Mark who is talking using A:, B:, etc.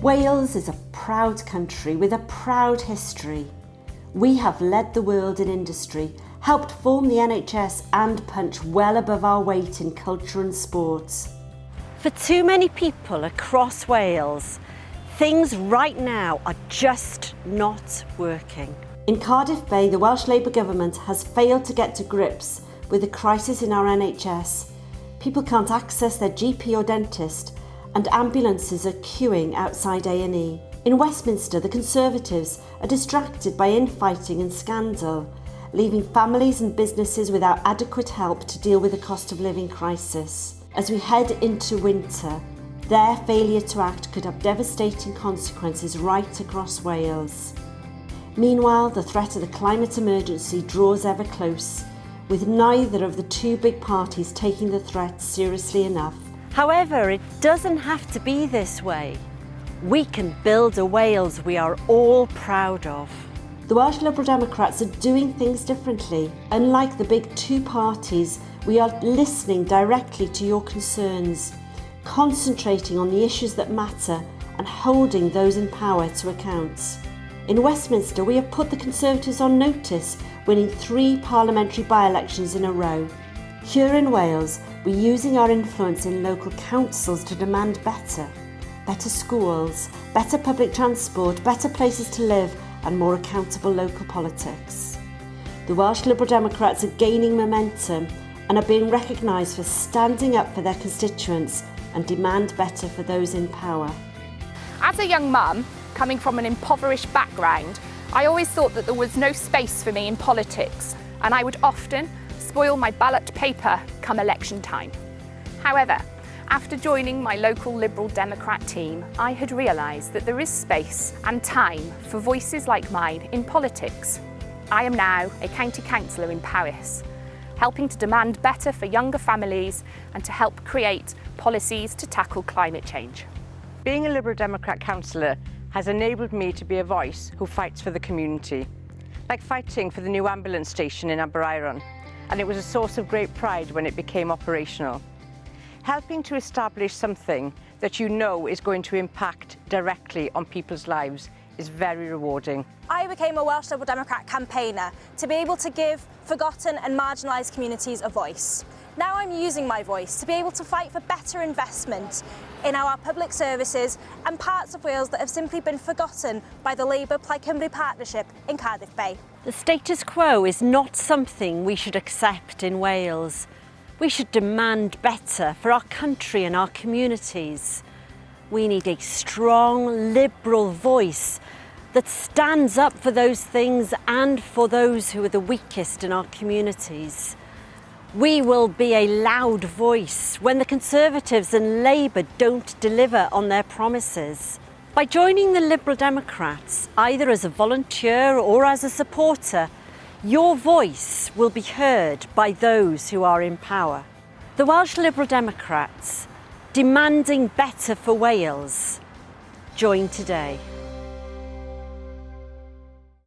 A: Wales is a proud country with a proud history. We have led the world in industry, helped form the NHS and punch well above our weight in culture and sports.
B: For too many people across Wales, things right now are just not working.
A: In Cardiff Bay, the Welsh Labour Government has failed to get to grips with the crisis in our NHS. People can't access their GP or dentist, and ambulances are queuing outside A&E. In Westminster, the Conservatives are distracted by infighting and scandal, leaving families and businesses without adequate help to deal with the cost of living crisis. As we head into winter, their failure to act could have devastating consequences right across Wales. Meanwhile, the threat of the climate emergency draws ever close, with neither of the two big parties taking the threat seriously enough.
B: However, it doesn't have to be this way. We can build a Wales we are all proud of.
A: The Welsh Liberal Democrats are doing things differently. Unlike the big two parties, we are listening directly to your concerns, concentrating on the issues that matter and holding those in power to account. In Westminster, we have put the Conservatives on notice, winning 3 parliamentary by-elections in a row. Here in Wales, we're using our influence in local councils to demand better schools, better public transport, better places to live and more accountable local politics. The Welsh Liberal Democrats are gaining momentum and are being recognised for standing up for their constituents and demand better for those in power.
C: As a young mum, coming from an impoverished background, I always thought that there was no space for me in politics, and I would often spoil my ballot paper come election time. However, after joining my local Liberal Democrat team, I had realised that there is space and time for voices like mine in politics. I am now a county councillor in Powys, helping to demand better for younger families and to help create policies to tackle climate change.
D: Being a Liberal Democrat councillor has enabled me to be a voice who fights for the community, like fighting for the new ambulance station in Aberaeron, and it was a source of great pride when it became operational. Helping to establish something that you know is going to impact directly on people's lives is very rewarding.
E: I became a Welsh Liberal Democrat campaigner to be able to give forgotten and marginalised communities a voice. Now I'm using my voice to be able to fight for better investment in our public services and parts of Wales that have simply been forgotten by the Labour Plaid Cymru partnership in Cardiff Bay.
B: The status quo is not something we should accept in Wales. We should demand better for our country and our communities. We need a strong Liberal voice that stands up for those things and for those who are the weakest in our communities. We will be a loud voice when the Conservatives and Labour don't deliver on their promises. By joining the Liberal Democrats, either as a volunteer or as a supporter, your voice will be heard by those who are in power. The Welsh Liberal Democrats, demanding better for Wales. Join today.